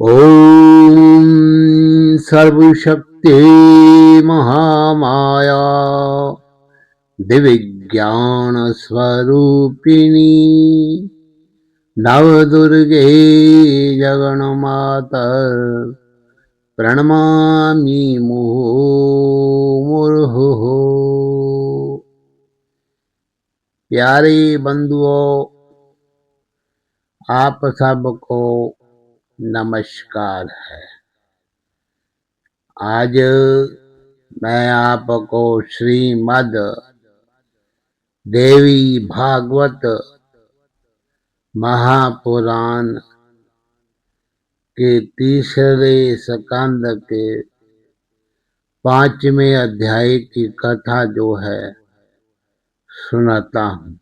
ओम सर्वशक्ति महामाया दिव्यज्ञान स्वरूपिणी नवदुर्गे जगन्माता प्रणमामि मुहुर्मुहुः। प्यारे बंधुओं, आप सबको नमस्कार है। आज मैं आपको श्रीमद् देवी भागवत महापुराण के तीसरे स्कंद के 5वें अध्याय की कथा जो है सुनाता हूँ।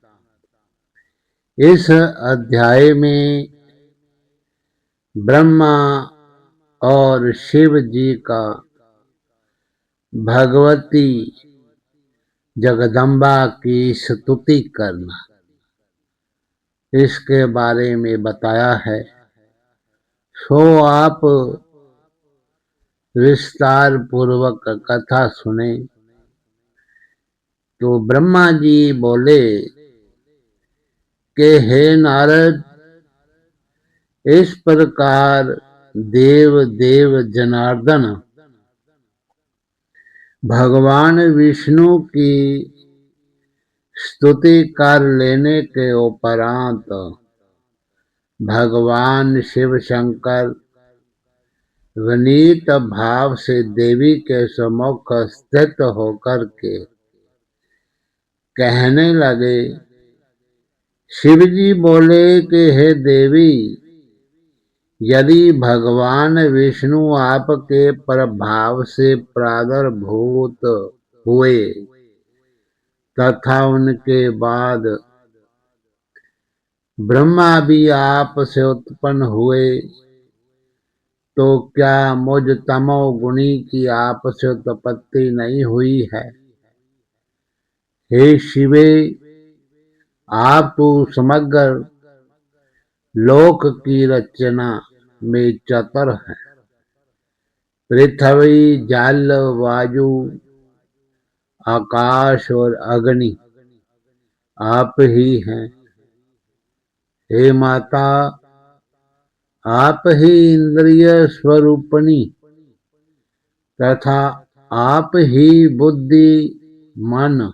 इस अध्याय में ब्रह्मा और शिव जी का भगवती जगदम्बा की स्तुति करना, इसके बारे में बताया है। सो आप विस्तार पूर्वक कथा सुने। तो ब्रह्मा जी बोले कि हे नारद, इस प्रकार देव देव जनार्दन भगवान विष्णु की स्तुति कर लेने के उपरांत भगवान शिव शंकर विनीत भाव से देवी के सम्मुख स्थित होकर के कहने लगे। शिव जी बोले कि हे देवी, यदि भगवान विष्णु आपके प्रभाव से प्रादुर्भूत हुए तथा उनके बाद ब्रह्मा भी आप से उत्पन्न हुए, तो क्या मुझ तमोगुणी की आप से उत्पत्ति नहीं हुई है? हे शिवे, आप तो समग्र लोक की रचना में चतुर हैं। पृथ्वी, जल, वायु, आकाश और अग्नि आप ही हैं। हे माता, आप ही इंद्रिय स्वरूपिणी तथा आप ही बुद्धि, मन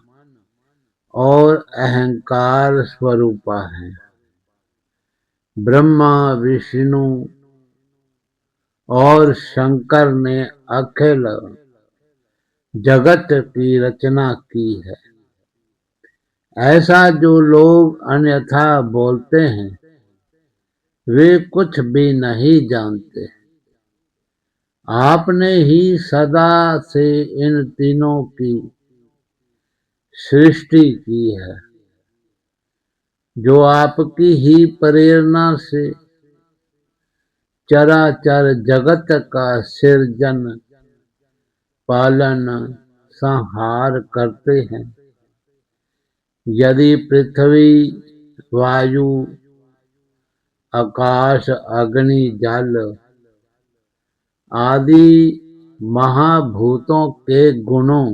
और अहंकार स्वरूपा है। ब्रह्मा, विष्णु और शंकर ने अखिल जगत की रचना की है। ऐसा जो लोग अन्यथा बोलते हैं, वे कुछ भी नहीं जानते। आपने ही सदा से इन तीनों की सृष्टि की है, जो आपकी ही प्रेरणा से चराचर जगत का सृजन, पालन, संहार करते हैं। यदि पृथ्वी, वायु, आकाश, अग्नि, जल आदि महाभूतों के गुणों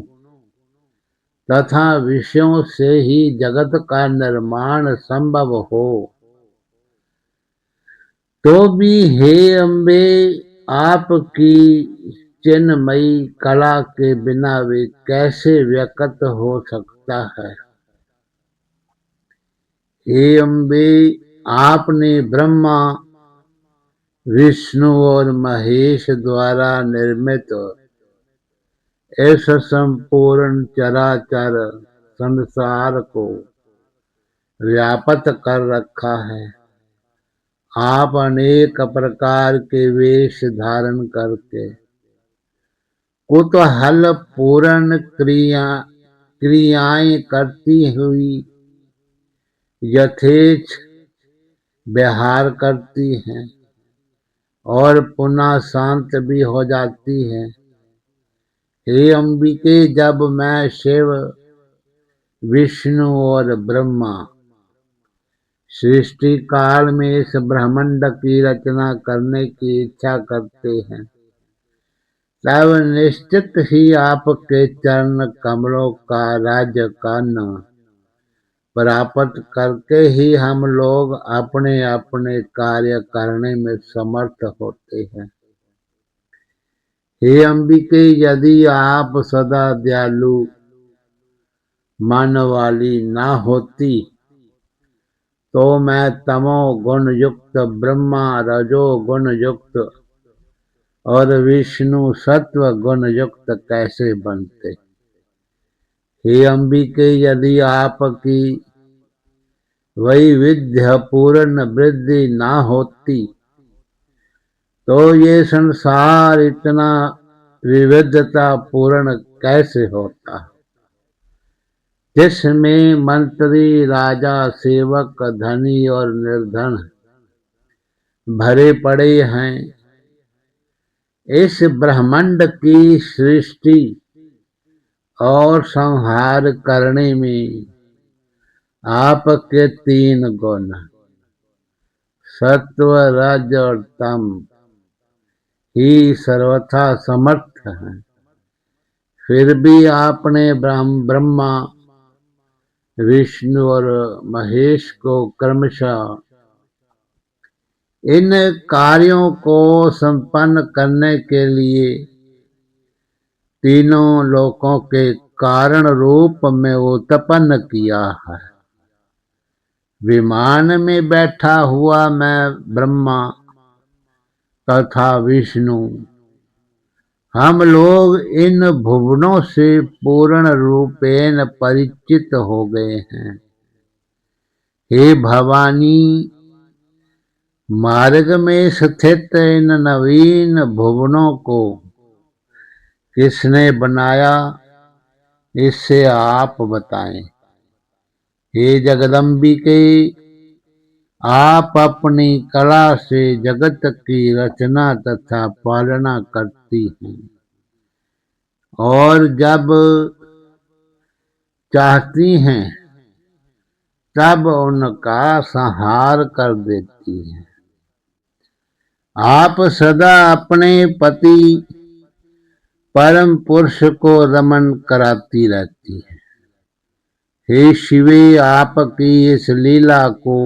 तथा विषयों से ही जगत का निर्माण संभव हो, तो भी हे अम्बे, आपकी चिन्मयी कला के बिना वे कैसे व्यक्त हो सकता है? हे अम्बे, आपने ब्रह्मा, विष्णु और महेश द्वारा निर्मित इस संपूर्ण चराचर संसार को व्याप्त कर रखा है। आप अनेक प्रकार के वेश धारण करके कुतूहल पूर्ण क्रियाएं करती हुई यथेच्छ विहार करती हैं और पुनः शांत भी हो जाती है। हे अंबिके, जब मैं शिव, विष्णु और ब्रह्मा सृष्टि काल में इस ब्रह्मांड की रचना करने की इच्छा करते हैं, तब निश्चित ही आपके चरण कमलों का राज्य करना प्राप्त करके ही हम लोग अपने अपने कार्य करने में समर्थ होते हैं। हे अंबिके, यदि आप सदा दयालु मन वाली ना होती तो मैं तमो गुण युक्त ब्रह्मा रजो गुण युक्त और विष्णु सत्व गुण युक्त कैसे बनते। हे अंबिके, यदि आपकी वैविध्य पूर्ण वृद्धि ना होती तो ये संसार इतना विविधता पूर्ण कैसे होता, जिसमें मंत्री राजा सेवक धनी और निर्धन भरे पड़े हैं। इस ब्रह्मांड की सृष्टि और संहार करने में आपके 3 गुण सत्व रज और तम ही सर्वथा समर्थ हैं। फिर भी आपने ब्रह्मा विष्णु और महेश को क्रमशः इन कार्यों को संपन्न करने के लिए तीनों लोकों के कारण रूप में उत्पन्न किया है। विमान में बैठा हुआ मैं ब्रह्मा तथा विष्णु, हम लोग इन भुवनों से पूर्ण रूपेण परिचित हो गए हैं। हे भवानी, मार्ग में स्थित इन नवीन भुवनों को किसने बनाया, इससे आप बताएं। हे जगदम्बिके, आप अपनी कला से जगत की रचना तथा पालना करती हैं और जब चाहती हैं तब उनका संहार कर देती हैं। आप सदा अपने पति परम पुरुष को रमन कराती रहती है। हे शिवे, आपकी इस लीला को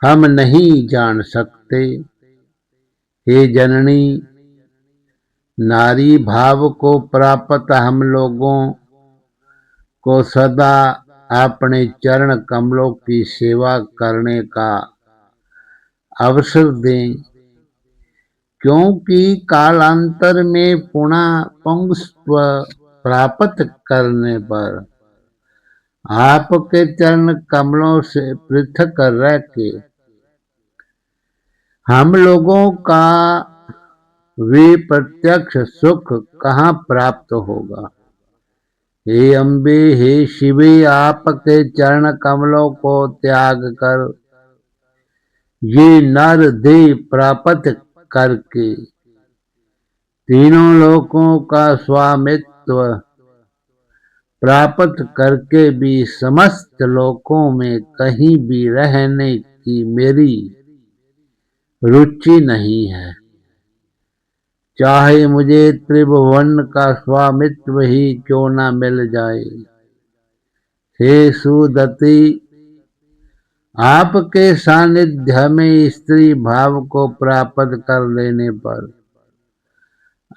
हम नहीं जान सकते। हे जननी, नारी भाव को प्राप्त हम लोगों को सदा अपने चरण कमलों की सेवा करने का अवसर दें, क्योंकि कालांतर में पुनः पुंस्त्व प्राप्त करने पर आपके चरण कमलों से पृथक रह के हम लोगों का वे प्रत्यक्ष सुख कहाँ प्राप्त होगा। हे अम्बे, हे शिवे, आपके चरण कमलों को त्याग कर ये नर देह प्राप्त करके तीनों लोकों का स्वामित्व प्राप्त करके भी समस्त लोकों में कहीं भी रहने की मेरी रुचि नहीं है। चाहे मुझे त्रिभुवन का स्वामित्व ही क्यों न मिल जाए। हे सुदति, आपके सानिध्य में स्त्री भाव को प्राप्त कर लेने पर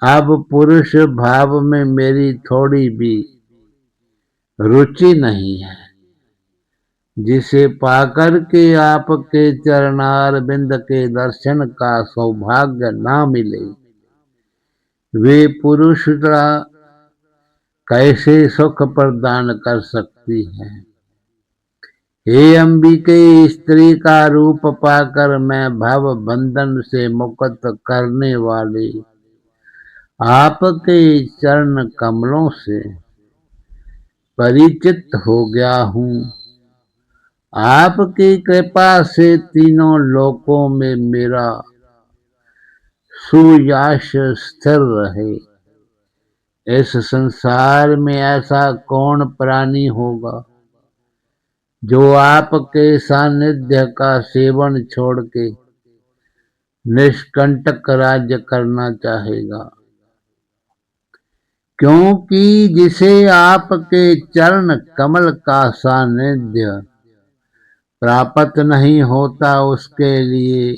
अब पुरुष भाव में मेरी थोड़ी भी रुचि नहीं है। जिसे पाकर के आपके चरणार बिंद के दर्शन का सौभाग्य ना मिले, वे पुरुषता कैसे सुख प्रदान कर सकती है। हे अंबिके, स्त्री का रूप पाकर मैं भव बंधन से मुक्त करने वाले आपके चरण कमलों से परिचित हो गया हूँ। आपकी कृपा से तीनों लोकों में मेरा सुयश स्थिर रहे। इस संसार में ऐसा कौन प्राणी होगा जो आपके सानिध्य का सेवन छोड़ के निष्कंटक राज्य करना चाहेगा, क्योंकि जिसे आपके चरण कमल का सानिध्य प्राप्त नहीं होता उसके लिए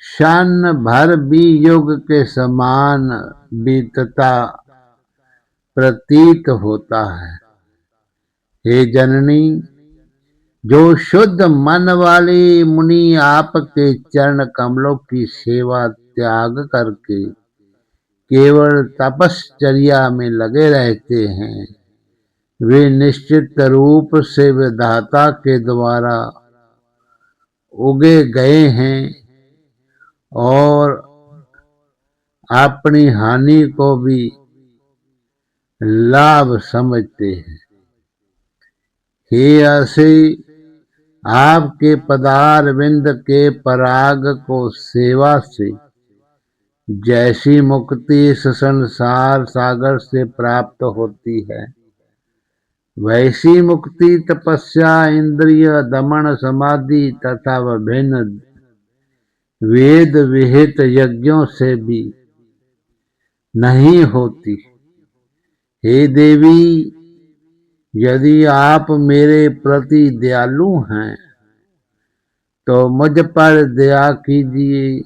क्षण भर भी युग के समान बीतता प्रतीत होता है। हे जननी, जो शुद्ध मन वाले मुनि आपके चरण कमलों की सेवा त्याग करके केवल तपश्चर्या में लगे रहते हैं, वे निश्चित रूप से विधाता के द्वारा उगे गए हैं और अपनी हानि को भी लाभ समझते हैं। हे ऐसे आपके पदारविंद के पराग को सेवा से जैसी मुक्ति इस संसार सागर से प्राप्त होती है, वैसी मुक्ति तपस्या, इंद्रिय दमन, समाधि तथा विभिन्न वेद विहित यज्ञों से भी नहीं होती। हे देवी, यदि आप मेरे प्रति दयालु हैं तो मुझ पर दया कीजिए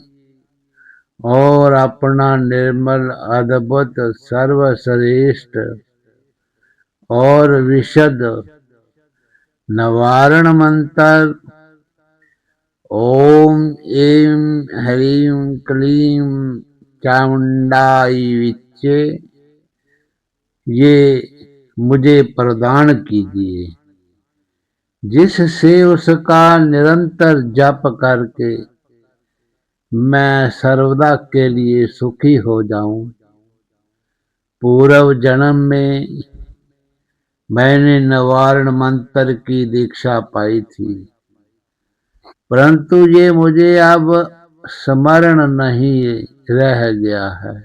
और अपना निर्मल, अद्भुत, सर्वश्रेष्ठ और विशद निवारण मंत्र ओम ऐं ह्रीं क्लीं चामुंडाई विच्चे ये मुझे प्रदान कीजिए, जिससे उसका निरंतर जप करके मैं सर्वदा के लिए सुखी हो जाऊं। पूर्व जन्म में मैंने निवारण मंत्र की दीक्षा पाई थी, परंतु ये मुझे अब स्मरण नहीं रह गया है।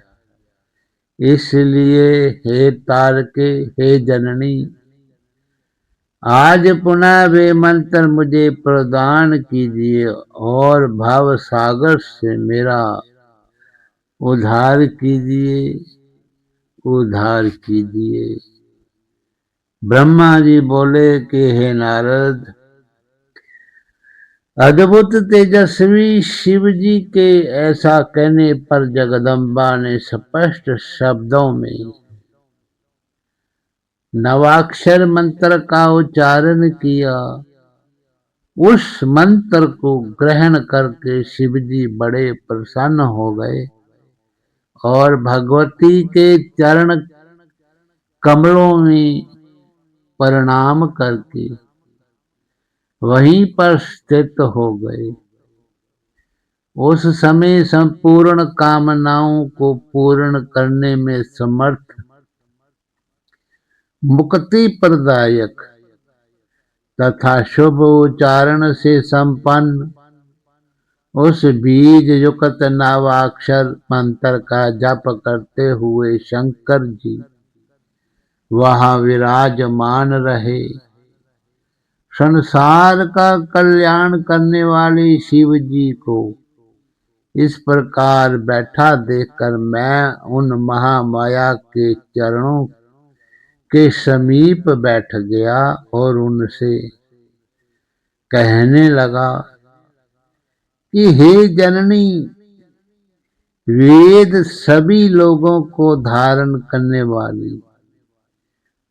इसलिए हे तारके, हे जननी, आज पुनः वे मंत्र मुझे प्रदान कीजिए और भव सागर से मेरा उद्धार कीजिए, उद्धार कीजिए। ब्रह्मा जी बोले कि हे नारद, अद्भुत तेजस्वी शिव जी के ऐसा कहने पर जगदम्बा ने स्पष्ट शब्दों में नवाक्षर मंत्र का उच्चारण किया। उस मंत्र को ग्रहण करके शिव जी बड़े प्रसन्न हो गए और भगवती के चरण कमलों में प्रणाम करके वहीं पर स्थित हो गए। उस समय संपूर्ण कामनाओं को पूर्ण करने में समर्थ, मुक्ति प्रदायक तथा शुभ उच्चारण से संपन्न उस बीज युक्त नवाक्षर मंत्र का जप करते हुए शंकर जी वहां विराजमान रहे। संसार का कल्याण करने वाले शिव जी को इस प्रकार बैठा देखकर मैं उन महामाया के चरणों के समीप बैठ गया और उनसे कहने लगा कि हे जननी, वेद सभी लोगों को धारण करने वाली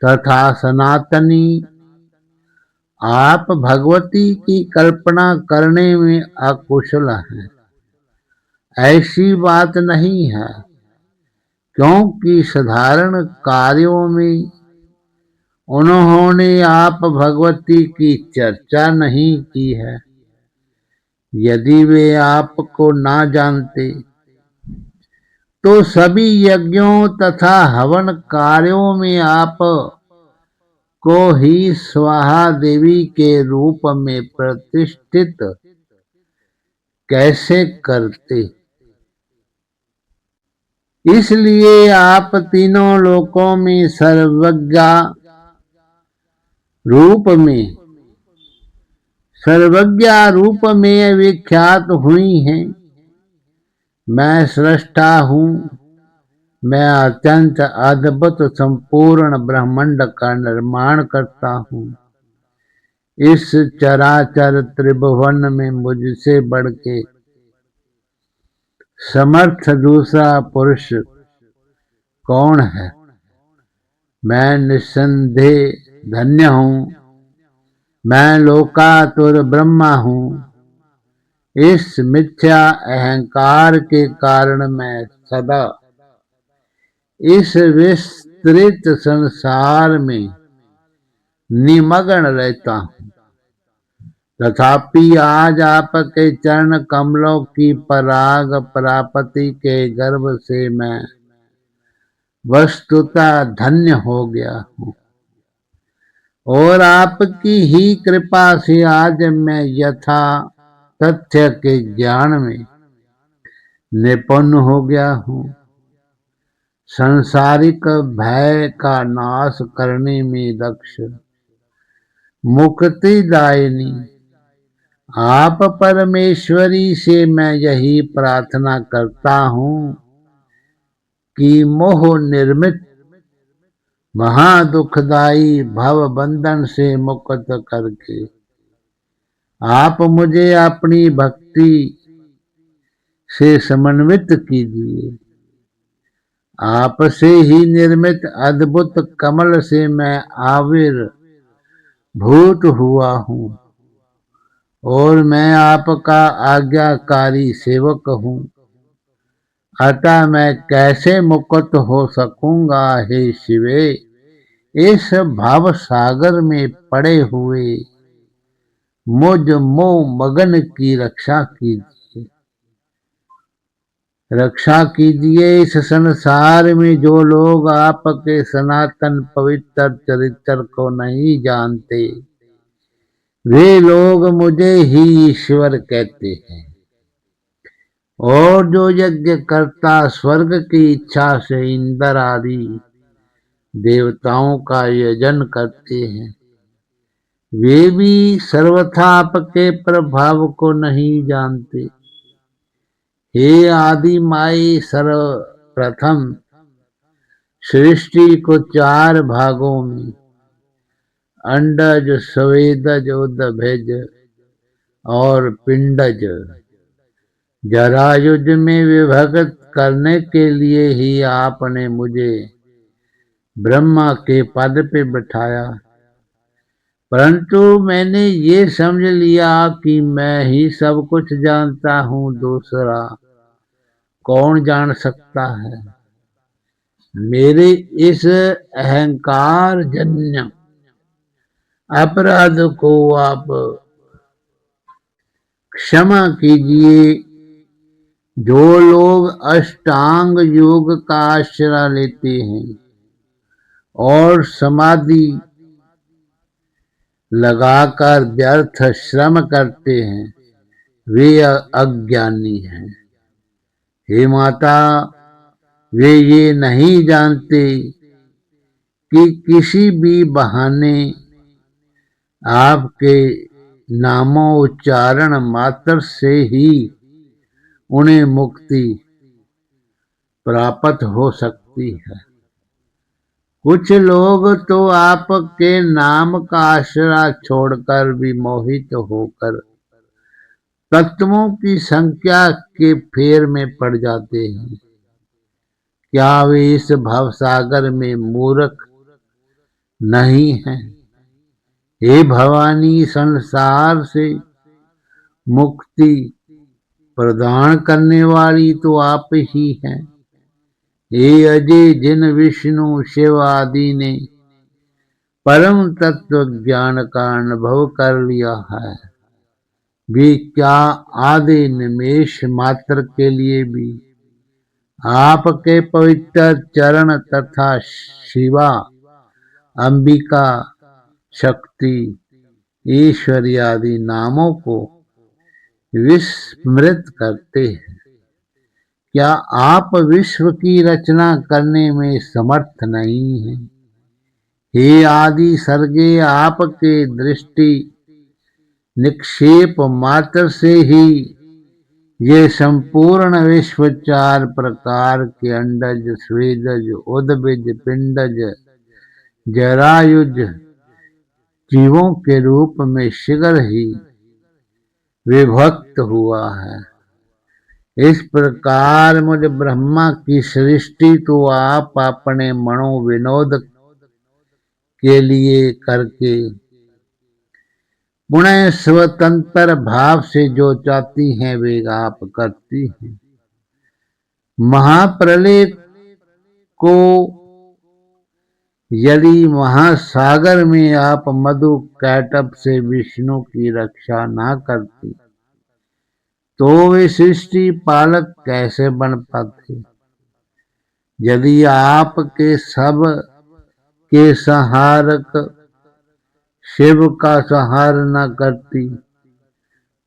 तथा सनातनी, आप भगवती की कल्पना करने में अकुशल हैं। ऐसी बात नहीं है, क्योंकि साधारण कार्यों में उन्होंने आप भगवती की चर्चा नहीं की है। यदि वे आपको ना जानते तो सभी यज्ञों तथा हवन कार्यों में आप को ही स्वाहा देवी के रूप में प्रतिष्ठित कैसे करते। इसलिए आप तीनों लोकों में सर्वज्ञ रूप में, सर्वज्ञा रूप में विख्यात हुई हैं। मैं सृष्टा हूँ, मैं अत्यंत अद्भुत संपूर्ण ब्रह्मांड का निर्माण करता हूँ। इस चराचर त्रिभुवन में मुझसे बढ़ के समर्थ दूसरा पुरुष कौन है। मैं निस्संदेह धन्य हूँ, मैं लोकातुर ब्रह्मा हूँ। इस मिथ्या अहंकार के कारण मैं सदा इस विस्तृत संसार में निमग्न रहता हूँ। तथापि आज आपके चरण कमलों की पराग प्राप्ति के गर्भ से मैं वस्तुतः धन्य हो गया हूँ, और आपकी ही कृपा से आज मैं यथा तथ्य के ज्ञान में निपुण हो गया हूँ। सांसारिक भय का नाश करने में दक्ष, मुक्तिदायिनी आप परमेश्वरी से मैं यही प्रार्थना करता हूँ कि मोह निर्मित महादुखदायी भव बंधन से मुक्त करके आप मुझे अपनी भक्ति से समन्वित कीजिए। आपसे ही निर्मित अद्भुत कमल से मैं आविर्भूत हुआ हूँ, और मैं आपका आज्ञाकारी सेवक हूँ। अतः मैं कैसे मुक्त हो सकूंगा हे शिवे। इस भाव सागर में पड़े हुए मुझ मोह मगन की रक्षा कीजिए। रक्षा कीजिए इस संसार में जो लोग आपके सनातन पवित्र चरित्र को नहीं जानते, वे लोग मुझे ही ईश्वर कहते हैं, और जो यज्ञ करता स्वर्ग की इच्छा से इंद्र आदि देवताओं का यजन करते हैं, वे भी सर्वथा आपके प्रभाव को नहीं जानते। हे आदि माई, सर्वप्रथम सृष्टि को 4 भागों में अंडज, स्वेदज, उदभेज और पिंडज जरायुज में विभक्त करने के लिए ही आपने मुझे ब्रह्मा के पद पे बिठाया। परंतु मैंने ये समझ लिया कि मैं ही सब कुछ जानता हूँ, दूसरा कौन जान सकता है। मेरे इस अहंकार जन्य अपराध को आप क्षमा कीजिए। जो लोग अष्टांग योग का आश्रय लेते हैं और समाधि लगाकर व्यर्थ श्रम करते हैं, वे अज्ञानी हैं। हे माता, वे ये नहीं जानते कि किसी भी बहाने आपके नामोच्चारण मात्र से ही उन्हें मुक्ति प्राप्त हो सकती है। कुछ लोग तो आपके नाम का आश्रय छोड़कर भी मोहित होकर तत्वों की संख्या के फेर में पड़ जाते हैं। क्या वे इस भवसागर में मूर्ख नहीं हैं? हे भवानी, संसार से मुक्ति प्रदान करने वाली तो आप ही हैं। हे अजय, जिन विष्णु शिव आदि ने परम तत्व ज्ञान का अनुभव कर लिया है, वे क्या आधे निमेष मात्र के लिए भी आपके पवित्र चरण तथा शिवा, अंबिका, शक्ति, ईश्वरी आदि नामों को विस्मृत करते हैं? क्या आप विश्व की रचना करने में समर्थ नहीं हैं? हे आदि सर्गे आपके दृष्टि निक्षेप मात्र से ही ये संपूर्ण विश्व 4 प्रकार के अंडज, स्वेदज, उद्भिज, पिंडज, जरायुज जीवों के रूप में शीघ्र ही विभक्त हुआ है। इस प्रकार मुझ ब्रह्मा की सृष्टि तो आप अपने मनोविनोद के लिए करके पुनः स्वतंत्र भाव से जो चाहती हैं वे आप करती हैं। महाप्रलय को यदि महासागर में आप मधु कैटभ से विष्णु की रक्षा ना करती तो वे सृष्टि पालक कैसे बन पाते। यदि आपके सब के संहारक शिव का संहार न करती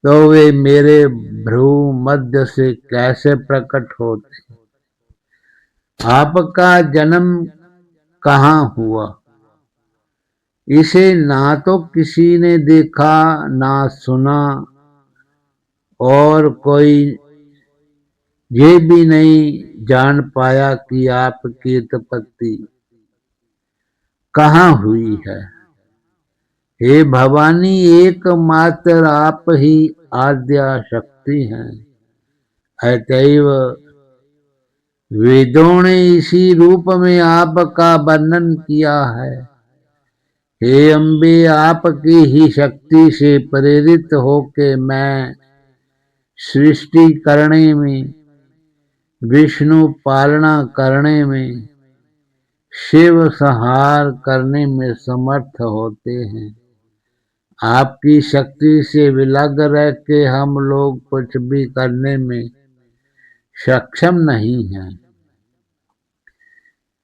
तो वे मेरे भ्रू मध्य से कैसे प्रकट होते। आपका जन्म कहाँ हुआ इसे ना तो किसी ने देखा ना सुना और कोई ये भी नहीं जान पाया कि आपकी उत्पत्ति कहाँ हुई है। हे भवानी, एकमात्र आप ही आद्या शक्ति हैं। अतएव वेदों ने इसी रूप में आपका वर्णन किया है। हे अम्बे, आपकी ही शक्ति से प्रेरित होके मैं सृष्टि करने में, विष्णु पालना करने में, शिव संहार करने में समर्थ होते हैं। आपकी शक्ति से विलग रह के हम लोग कुछ भी करने में सक्षम नहीं हैं।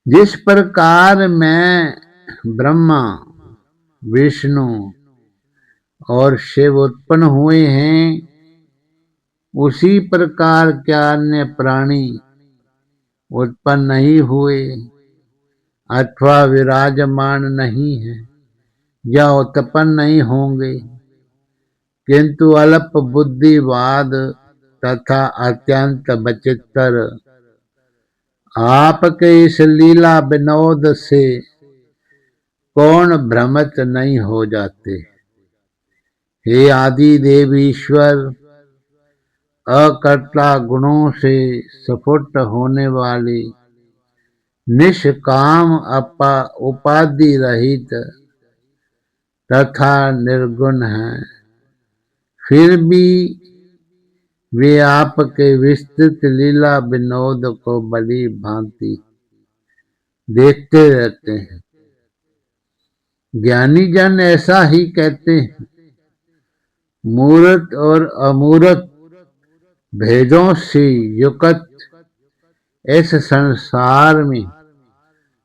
जिस प्रकार मैं ब्रह्मा, विष्णु और शिव उत्पन्न हुए हैं उसी प्रकार क्या अन्य प्राणी उत्पन्न नहीं हुए अथवा विराजमान नहीं है या उत्पन्न नहीं होंगे, किंतु अल्प बुद्धिवाद तथा अत्यंत बचित्तर आपके इस लीला विनोद से कौन भ्रमित नहीं हो जाते। हे आदि देव ईश्वर, अकर्ता गुणों से स्फुट होने वाली निष्काम उपाधि रहित तथा निर्गुण है, फिर भी वे आपके विस्तृत लीला विनोद को बड़ी भांति देखते रहते हैं। ज्ञानी जन ऐसा ही कहते हैं। मूर्त और अमूर्त भेदों से युक्त इस संसार में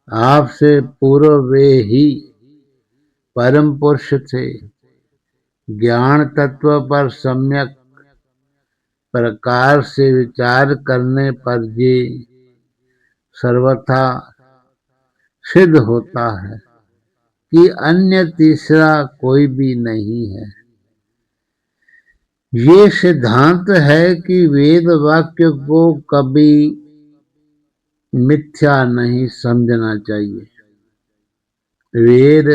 आपसे पूर्व वे ही परम पुरुष थे। ज्ञान तत्व पर सम्यक प्रकार से विचार करने पर ये सर्वथा सिद्ध होता है कि अन्य तीसरा कोई भी नहीं है। ये सिद्धांत है कि वेद वाक्य को कभी मिथ्या नहीं समझना चाहिए। वेद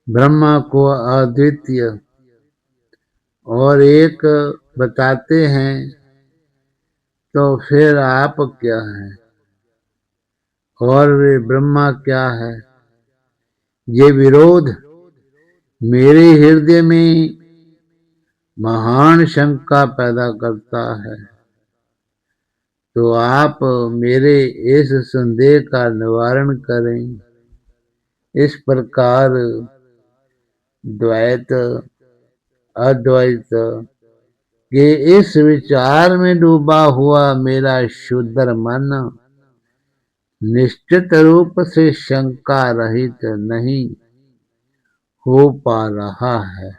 ब्रह्मा को अद्वितीय और एक बताते हैं तो फिर आप क्या हैं और वे ब्रह्मा क्या है, ये विरोध मेरे हृदय में महान शंका पैदा करता है। तो आप मेरे इस संदेह का निवारण करें। इस प्रकार द्वैत अद्वैत के इस विचार में डूबा हुआ मेरा शुद्ध मन निश्चित रूप से शंका रहित नहीं हो पा रहा है।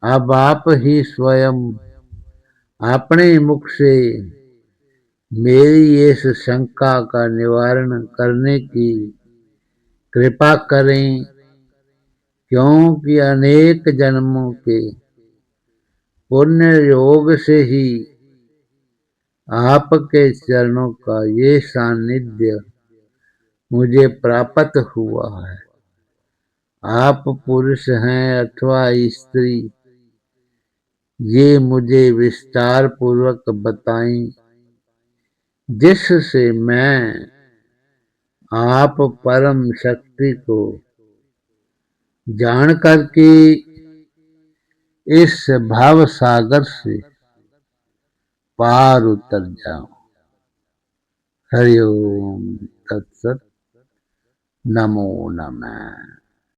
अब आप ही स्वयं अपने मुख से मेरी इस शंका का निवारण करने की कृपा करें, क्योंकि अनेक जन्मों के पुण्य योग से ही आपके चरणों का ये सानिध्य मुझे प्राप्त हुआ है। आप पुरुष हैं अथवा स्त्री, ये मुझे विस्तार पूर्वक बताएं, जिससे मैं आप परम शक्ति को जान करके इस भाव सागर से पार उतर जाऊं। हरि ओम तत्सत। नमो नमः।